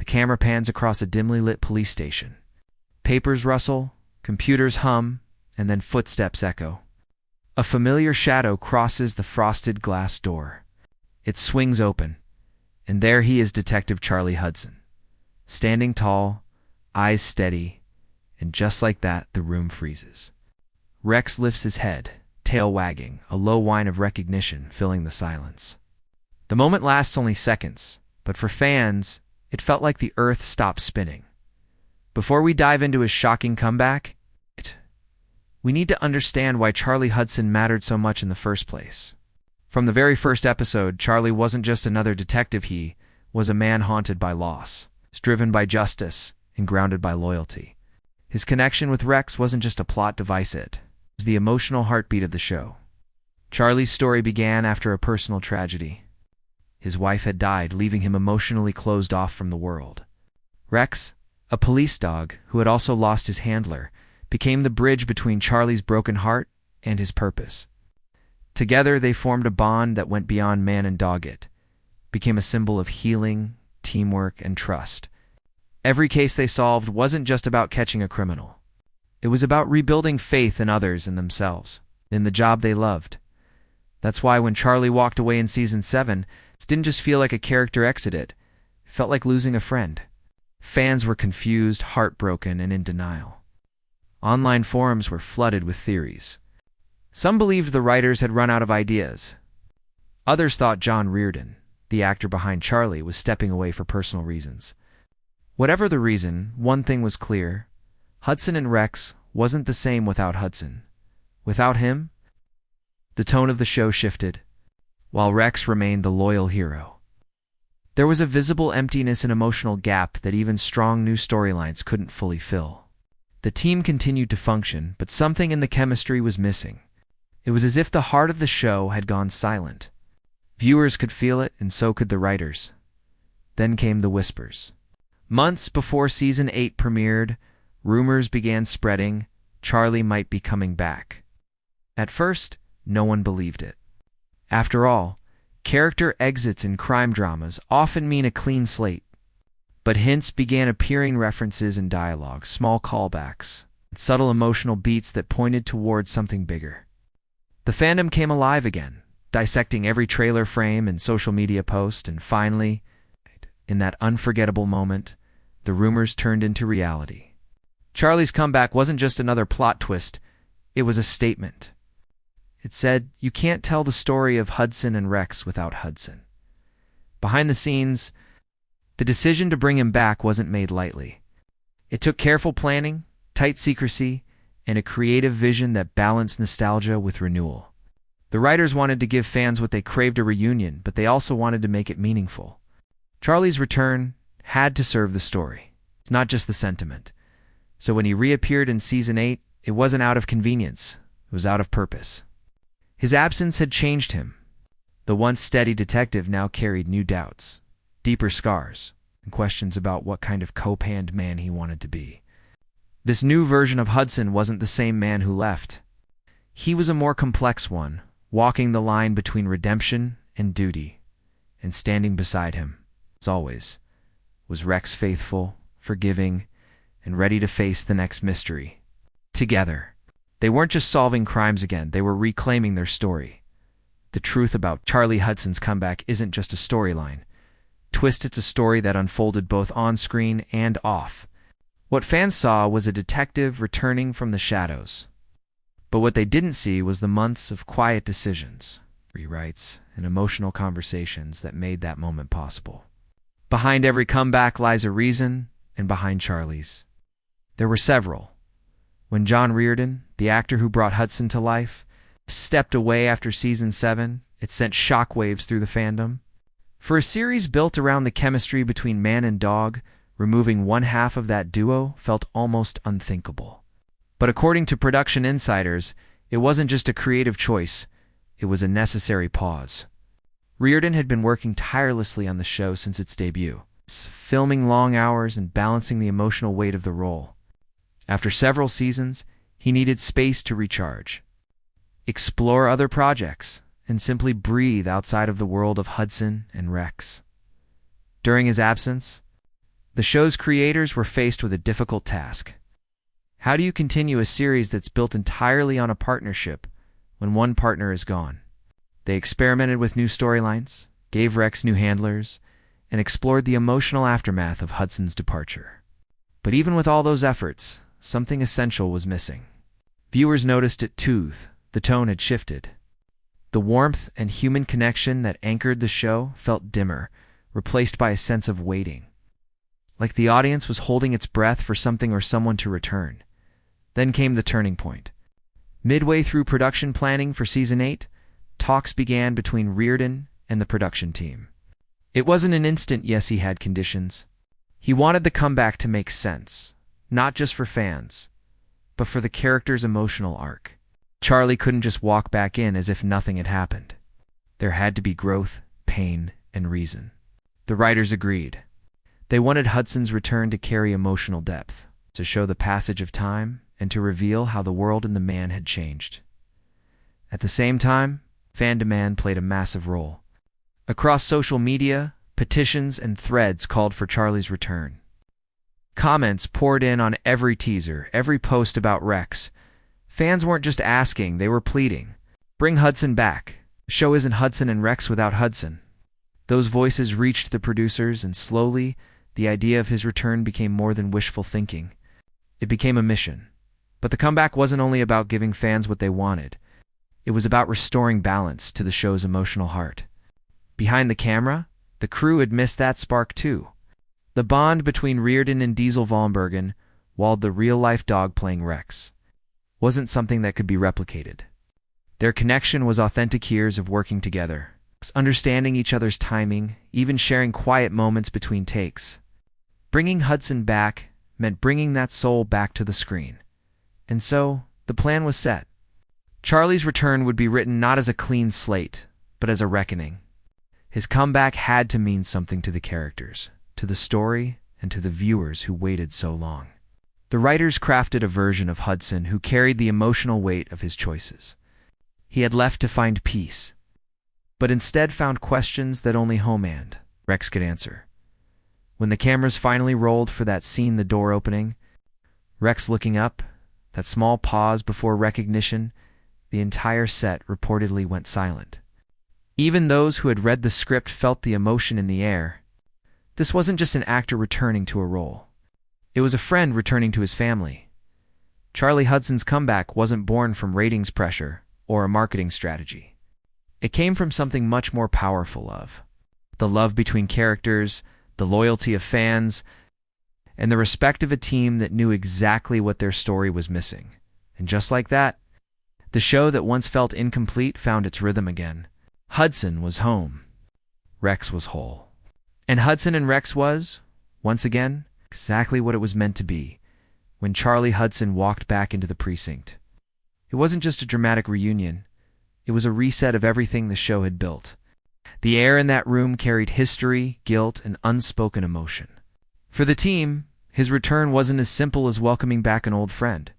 The camera pans across a dimly lit police station. Papers rustle, computers hum, and then footsteps echo. A familiar shadow crosses the frosted glass door. It swings open, and there he is, Detective Charlie Hudson. Standing tall, eyes steady, and just like that, the room freezes. Rex lifts his head, tail wagging, a low whine of recognition filling the silence. The moment lasts only seconds, but for fans, it felt like the earth stopped spinning. Before we dive into his shocking comeback, we need to understand why Charlie Hudson mattered so much in the first place. From the very first episode, Charlie wasn't just another detective, he was a man haunted by loss, driven by justice, and grounded by loyalty. His connection with Rex wasn't just a plot device, it was the emotional heartbeat of the show. Charlie's story began after a personal tragedy. His wife had died, leaving him emotionally closed off from the world. Rex, a police dog who had also lost his handler, became the bridge between Charlie's broken heart and his purpose. Together, they formed a bond that went beyond man and dog. It became a symbol of healing, teamwork, and trust. Every case they solved wasn't just about catching a criminal. It was about rebuilding faith in others and themselves, in the job they loved. That's why when Charlie walked away in Season 7, it didn't just feel like a character exited. It felt like losing a friend. Fans were confused, heartbroken, and in denial. Online forums were flooded with theories. Some believed the writers had run out of ideas. Others thought John Reardon, the actor behind Charlie, was stepping away for personal reasons. Whatever the reason, one thing was clear. Hudson and Rex wasn't the same without Hudson. Without him, the tone of the show shifted, while Rex remained the loyal hero. There was a visible emptiness and emotional gap that even strong new storylines couldn't fully fill. The team continued to function, but something in the chemistry was missing. It was as if the heart of the show had gone silent. Viewers could feel it, and so could the writers. Then came the whispers. Months before Season 8 premiered, rumors began spreading Charlie might be coming back. At first, no one believed it. After all, character exits in crime dramas often mean a clean slate. But hints began appearing, references in dialogue, small callbacks, and subtle emotional beats that pointed towards something bigger. The fandom came alive again, dissecting every trailer frame and social media post, and finally, in that unforgettable moment, the rumors turned into reality. Charlie's comeback wasn't just another plot twist, it was a statement. It said, you can't tell the story of Hudson and Rex without Hudson. Behind the scenes, the decision to bring him back wasn't made lightly. It took careful planning, tight secrecy, and a creative vision that balanced nostalgia with renewal. The writers wanted to give fans what they craved, a reunion, but they also wanted to make it meaningful. Charlie's return had to serve the story, not just the sentiment. So when he reappeared in Season 8, it wasn't out of convenience, it was out of purpose. His absence had changed him. The once steady detective now carried new doubts, deeper scars, and questions about what kind of co-panned man he wanted to be. This new version of Hudson wasn't the same man who left. He was a more complex one, walking the line between redemption and duty, and standing beside him, as always, was Rex, faithful, forgiving, and ready to face the next mystery. Together, they weren't just solving crimes again, they were reclaiming their story. The truth about Charlie Hudson's comeback isn't just a storyline. It's a story that unfolded both on-screen and off. What fans saw was a detective returning from the shadows. But what they didn't see was the months of quiet decisions, rewrites, and emotional conversations that made that moment possible. Behind every comeback lies a reason, and behind Charlie's, there were several. When John Reardon, the actor who brought Hudson to life, stepped away after Season 7, it sent shockwaves through the fandom. For a series built around the chemistry between man and dog, removing one half of that duo felt almost unthinkable. But according to production insiders, it wasn't just a creative choice, it was a necessary pause. Reardon had been working tirelessly on the show since its debut, filming long hours and balancing the emotional weight of the role. After several seasons, he needed space to recharge, explore other projects, and simply breathe outside of the world of Hudson and Rex. During his absence, The show's creators were faced with a difficult task. How do you continue a series that's built entirely on a partnership when one partner is gone? They experimented with new storylines, gave Rex new handlers, and explored the emotional aftermath of Hudson's departure. But even with all those efforts, something essential was missing. Viewers noticed it too. The tone had shifted. The warmth and human connection that anchored the show felt dimmer, replaced by a sense of waiting. Like the audience was holding its breath for something or someone to return. Then came the turning point. Midway through production planning for Season 8, talks began between Reardon and the production team. It wasn't an instant yes, he had conditions. He wanted the comeback to make sense, not just for fans, but for the character's emotional arc. Charlie couldn't just walk back in as if nothing had happened. There had to be growth, pain, and reason. The writers agreed. They wanted Hudson's return to carry emotional depth, to show the passage of time, and to reveal how the world and the man had changed. At the same time, fan demand played a massive role. Across social media, petitions and threads called for Charlie's return. Comments poured in on every teaser, every post about Rex. Fans weren't just asking, they were pleading. Bring Hudson back. The show isn't Hudson and Rex without Hudson. Those voices reached the producers, and slowly, the idea of his return became more than wishful thinking. It became a mission. But the comeback wasn't only about giving fans what they wanted. It was about restoring balance to the show's emotional heart. Behind the camera, the crew had missed that spark too. The bond between Reardon and Diesel Valmbergen, while the real-life dog playing Rex, wasn't something that could be replicated. Their connection was authentic years of working together, understanding each other's timing, even sharing quiet moments between takes. Bringing Hudson back meant bringing that soul back to the screen. And so, the plan was set. Charlie's return would be written not as a clean slate, but as a reckoning. His comeback had to mean something to the characters, to the story, and to the viewers who waited so long. The writers crafted a version of Hudson who carried the emotional weight of his choices. He had left to find peace, but instead found questions that only Home and Rex could answer. When the cameras finally rolled for that scene, the door opening, Rex looking up, that small pause before recognition, the entire set reportedly went silent. Even those who had read the script felt the emotion in the air. This wasn't just an actor returning to a role. It was a friend returning to his family. Charlie Hudson's comeback wasn't born from ratings pressure or a marketing strategy. It came from something much more powerful of the love between characters, the loyalty of fans, and the respect of a team that knew exactly what their story was missing. And just like that, the show that once felt incomplete found its rhythm again. Hudson was home. Rex was whole. And Hudson and Rex was, once again, exactly what it was meant to be when Charlie Hudson walked back into the precinct. It wasn't just a dramatic reunion. It was a reset of everything the show had built. The air in that room carried history, guilt, and unspoken emotion. For the team, his return wasn't as simple as welcoming back an old friend.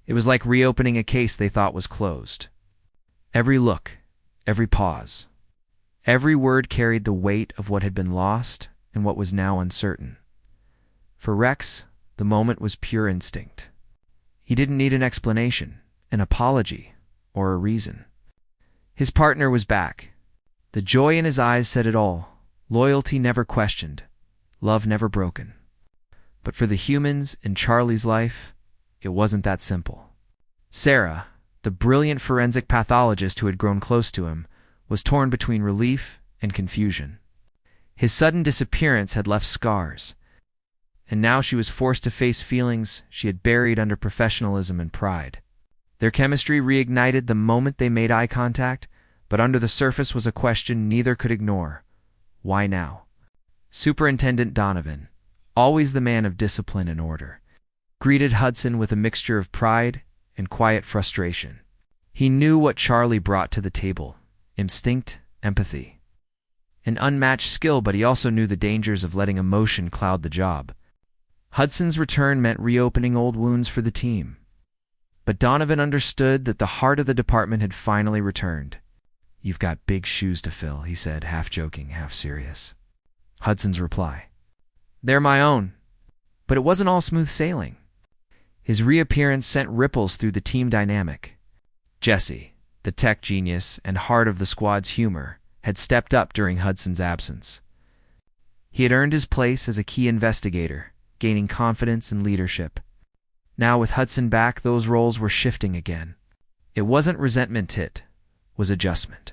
It was like reopening a case they thought was closed. Every look, every pause, every word carried the weight of what had been lost and what was now uncertain. For Rex, the moment was pure instinct. He didn't need an explanation, an apology, or a reason. His partner was back. The joy in his eyes said it all. Loyalty never questioned. Love never broken. But for the humans in Charlie's life, it wasn't that simple. Sarah, the brilliant forensic pathologist who had grown close to him, was torn between relief and confusion. His sudden disappearance had left scars, and now she was forced to face feelings she had buried under professionalism and pride. Their chemistry reignited the moment they made eye contact, but under the surface was a question neither could ignore. Why now? Superintendent Donovan, always the man of discipline and order, greeted Hudson with a mixture of pride and quiet frustration. He knew what Charlie brought to the table: instinct, empathy, an unmatched skill, but he also knew the dangers of letting emotion cloud the job. Hudson's return meant reopening old wounds for the team. But Donovan understood that the heart of the department had finally returned. "You've got big shoes to fill," he said, half joking, half serious. Hudson's reply: They're my own. But it wasn't all smooth sailing. His reappearance sent ripples through the team dynamic. Jesse, the tech genius and heart of the squad's humor, had stepped up during Hudson's absence. He had earned his place as a key investigator, gaining confidence and leadership. Now with Hudson back, those roles were shifting again. It wasn't resentment, it was adjustment.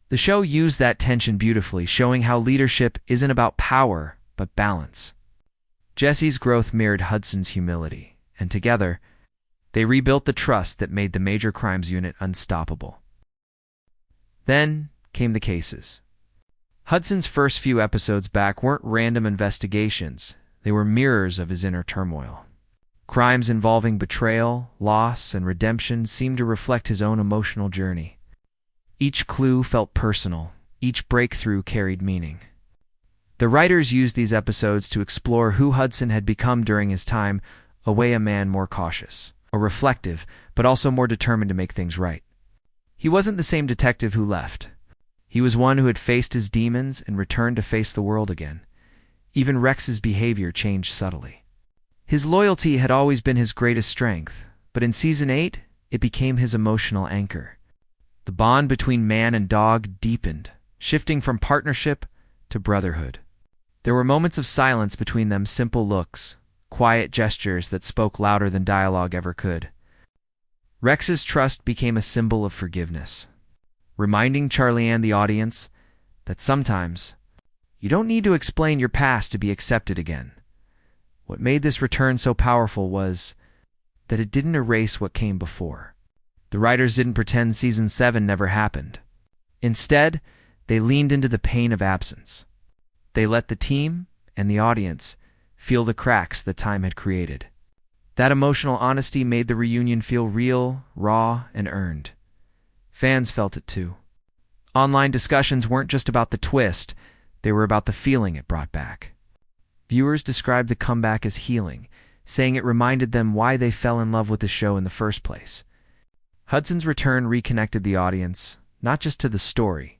The show used that tension beautifully, showing how leadership isn't about power, but balance. Jesse's growth mirrored Hudson's humility, and together, they rebuilt the trust that made the Major Crimes Unit unstoppable. Then came the cases. Hudson's first few episodes back weren't random investigations. They were mirrors of his inner turmoil. Crimes involving betrayal, loss, and redemption seemed to reflect his own emotional journey. Each clue felt personal. Each breakthrough carried meaning. The writers used these episodes to explore who Hudson had become during his time away, a man more cautious, or reflective, but also more determined to make things right. He wasn't the same detective who left. He was one who had faced his demons and returned to face the world again. Even Rex's behavior changed subtly. His loyalty had always been his greatest strength, but in Season 8, it became his emotional anchor. The bond between man and dog deepened, shifting from partnership to brotherhood. There were moments of silence between them, simple looks, quiet gestures that spoke louder than dialogue ever could. Rex's trust became a symbol of forgiveness, reminding Charlie and the audience that sometimes you don't need to explain your past to be accepted again. What made this return so powerful was that it didn't erase what came before. The writers didn't pretend Season 7 never happened. Instead, they leaned into the pain of absence. They let the team and the audience feel the cracks that time had created. That emotional honesty made the reunion feel real, raw, and earned. Fans felt it too. Online discussions weren't just about the twist, they were about the feeling it brought back. Viewers described the comeback as healing, saying it reminded them why they fell in love with the show in the first place. Hudson's return reconnected the audience, not just to the story,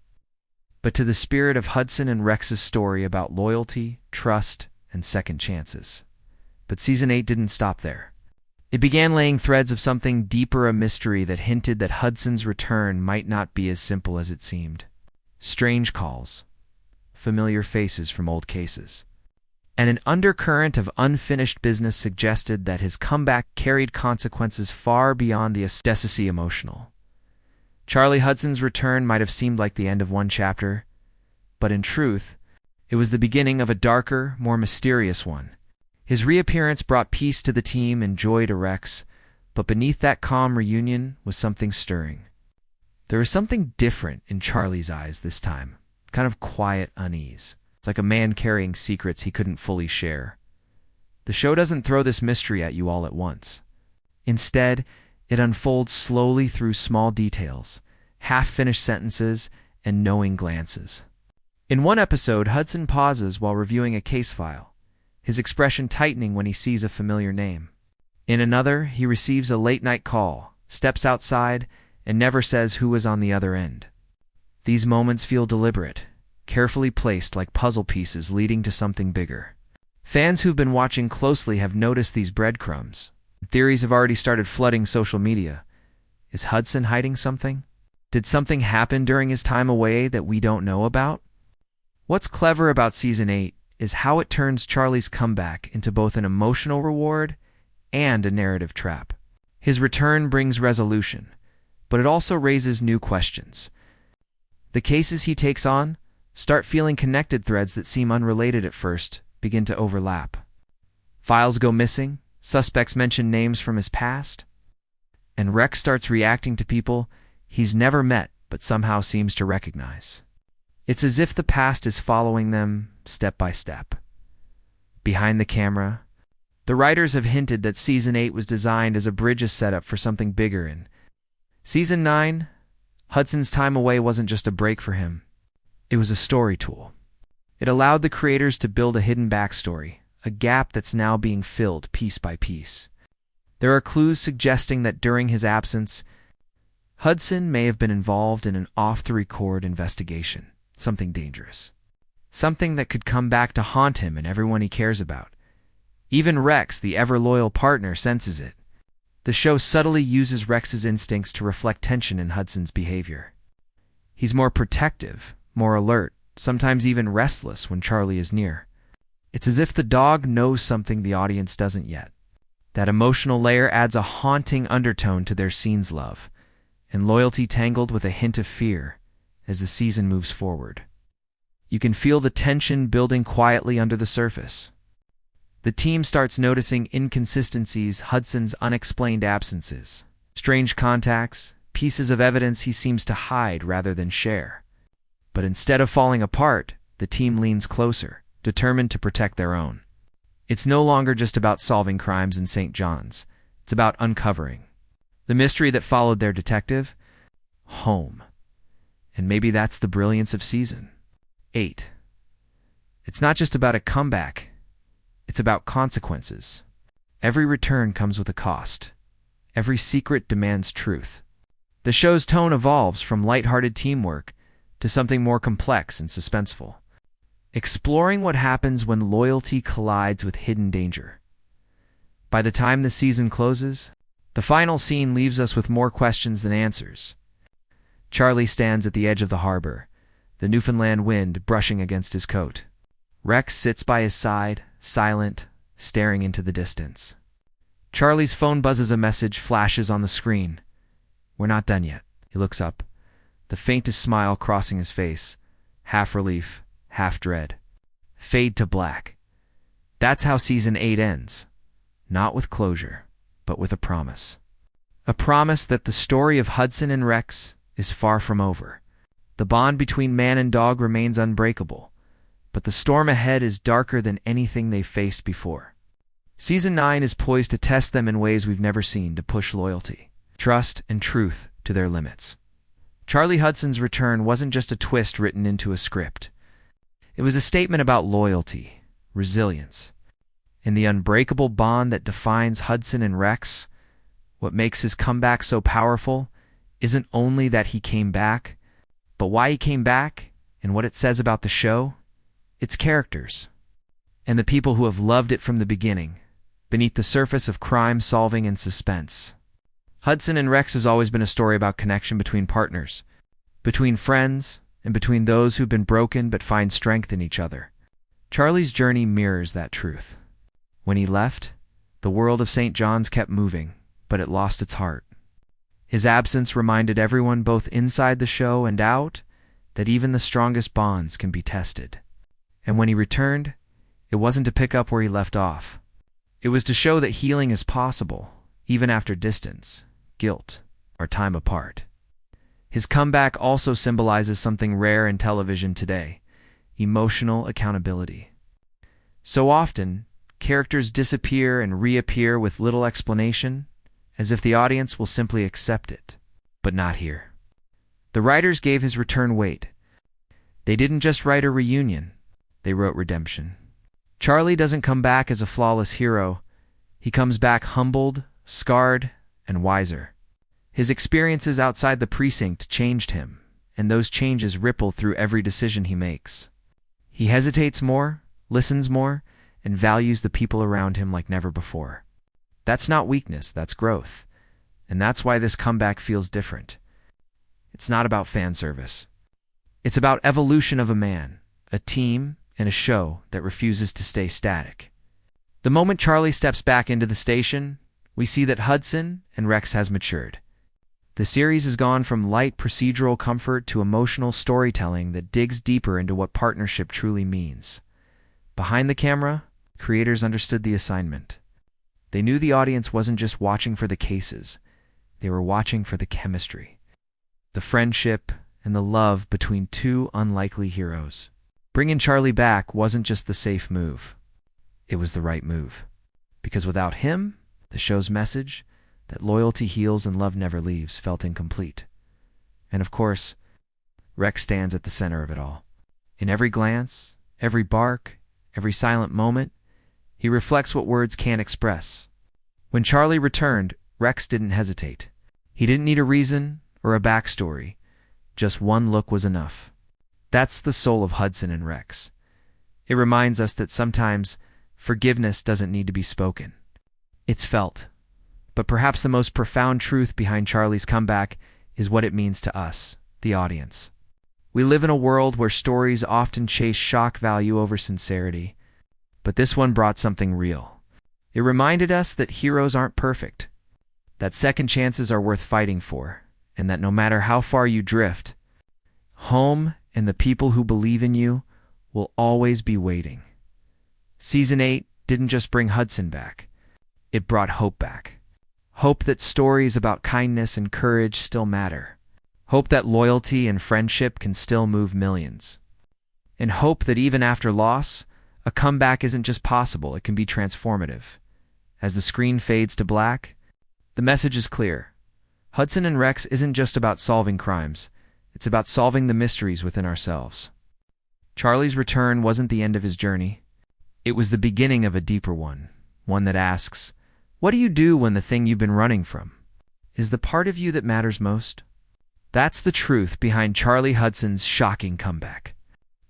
but to the spirit of Hudson and Rex's story about loyalty, trust, and second chances. But Season 8 didn't stop there. It began laying threads of something deeper, a mystery that hinted that Hudson's return might not be as simple as it seemed. Strange calls, familiar faces from old cases, and an undercurrent of unfinished business suggested that his comeback carried consequences far beyond the aesthetically emotional. Charlie Hudson's return might have seemed like the end of one chapter, but in truth, it was the beginning of a darker, more mysterious one. His reappearance brought peace to the team and joy to Rex, but beneath that calm reunion was something stirring. There was something different in Charlie's eyes this time, kind of quiet unease. It's like a man carrying secrets he couldn't fully share. The show doesn't throw this mystery at you all at once. Instead, it unfolds slowly through small details, half-finished sentences, and knowing glances. In one episode, Hudson pauses while reviewing a case file, his expression tightening when he sees a familiar name. In another, he receives a late-night call, steps outside, and never says who was on the other end. These moments feel deliberate, carefully placed like puzzle pieces leading to something bigger. Fans who've been watching closely have noticed these breadcrumbs. Theories have already started flooding social media. Is Hudson hiding something? Did something happen during his time away that we don't know about? What's clever about Season 8 is how it turns Charlie's comeback into both an emotional reward and a narrative trap. His return brings resolution, but it also raises new questions. The cases he takes on start feeling connected. Threads that seem unrelated at first begin to overlap. Files go missing, suspects mention names from his past, and Rex starts reacting to people he's never met but somehow seems to recognize. It's as if the past is following them step by step. Behind the camera, the writers have hinted that Season 8 was designed as a bridge setup for something bigger. In Season 9, Hudson's time away wasn't just a break for him. It was a story tool. It allowed the creators to build a hidden backstory, a gap that's now being filled piece by piece. There are clues suggesting that during his absence, Hudson may have been involved in an off-the-record investigation, something dangerous. something that could come back to haunt him and everyone he cares about. Even Rex, the ever-loyal partner, senses it. The show subtly uses Rex's instincts to reflect tension in Hudson's behavior. He's more protective, more alert, sometimes even restless when Charlie is near. It's as if the dog knows something the audience doesn't yet. That emotional layer adds a haunting undertone to their scene's love, and loyalty tangled with a hint of fear as the season moves forward. You can feel the tension building quietly under the surface. The team starts noticing inconsistencies, Hudson's unexplained absences, strange contacts, pieces of evidence he seems to hide rather than share. But instead of falling apart, the team leans closer, determined to protect their own. It's no longer just about solving crimes in St. John's. It's about uncovering the mystery that followed their detective home. And maybe that's the brilliance of Season 8. It's not just about a comeback. It's about consequences. Every return comes with a cost. Every secret demands truth. The show's tone evolves from lighthearted teamwork to something more complex and suspenseful, exploring what happens when loyalty collides with hidden danger. By the time the season closes, the final scene leaves us with more questions than answers. Charlie stands at the edge of the harbor, the Newfoundland wind brushing against his coat. Rex sits by his side, silent, staring into the distance. Charlie's phone buzzes, a message flashes on the screen. "We're not done yet." He looks up, the faintest smile crossing his face, half relief, half dread. Fade to black. That's how Season 8 ends. Not with closure, but with a promise. A promise that the story of Hudson and Rex is far from over. The bond between man and dog remains unbreakable, but the storm ahead is darker than anything they've faced before. Season 9 is poised to test them in ways we've never seen, to push loyalty, trust, and truth to their limits. Charlie Hudson's return wasn't just a twist written into a script. It was a statement about loyalty, resilience, and the unbreakable bond that defines Hudson and Rex. What makes his comeback so powerful isn't only that he came back, but why he came back and what it says about the show, its characters, and the people who have loved it from the beginning, beneath the surface of crime solving and suspense. Hudson and Rex has always been a story about connection between partners, between friends, and between those who've been broken but find strength in each other. Charlie's journey mirrors that truth. When he left, the world of St. John's kept moving, but it lost its heart. His absence reminded everyone, both inside the show and out, that even the strongest bonds can be tested. And when he returned, it wasn't to pick up where he left off. It was to show that healing is possible, even after distance, guilt, or time apart. His comeback also symbolizes something rare in television today: emotional accountability. So often, characters disappear and reappear with little explanation, as if the audience will simply accept it. But not here. The writers gave his return weight. They didn't just write a reunion, they wrote redemption. Charlie doesn't come back as a flawless hero. He comes back humbled, scarred, and wiser. His experiences outside the precinct changed him, and those changes ripple through every decision he makes. He hesitates more, listens more, and values the people around him like never before. That's not weakness, that's growth. And that's why this comeback feels different. It's not about fan service. It's about evolution of a man, a team, and a show that refuses to stay static. The moment Charlie steps back into the station, we see that Hudson and Rex has matured. The series has gone from light procedural comfort to emotional storytelling that digs deeper into what partnership truly means. Behind the camera, creators understood the assignment. They knew the audience wasn't just watching for the cases, they were watching for the chemistry, the friendship, and the love between two unlikely heroes. Bringing Charlie back wasn't just the safe move. It was the right move. Because without him, the show's message, that loyalty heals and love never leaves, felt incomplete. And of course, Rex stands at the center of it all. In every glance, every bark, every silent moment, he reflects what words can't express. When Charlie returned, Rex didn't hesitate. He didn't need a reason or a backstory. Just one look was enough. That's the soul of Hudson and Rex. It reminds us that sometimes forgiveness doesn't need to be spoken. It's felt. But perhaps the most profound truth behind Charlie's comeback is what it means to us, the audience. We live in a world where stories often chase shock value over sincerity, but this one brought something real. It reminded us that heroes aren't perfect, that second chances are worth fighting for, and that no matter how far you drift, home and the people who believe in you will always be waiting. Season 8 didn't just bring Hudson back. It brought hope back. Hope that stories about kindness and courage still matter. Hope that loyalty and friendship can still move millions. And hope that even after loss, a comeback isn't just possible, it can be transformative. As the screen fades to black, the message is clear. Hudson and Rex isn't just about solving crimes. It's about solving the mysteries within ourselves. Charlie's return wasn't the end of his journey. It was the beginning of a deeper one that asks, what do you do when the thing you've been running from is the part of you that matters most? That's the truth behind Charlie Hudson's shocking comeback.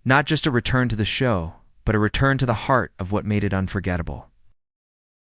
Not just a return to the show, but a return to the heart of what made it unforgettable.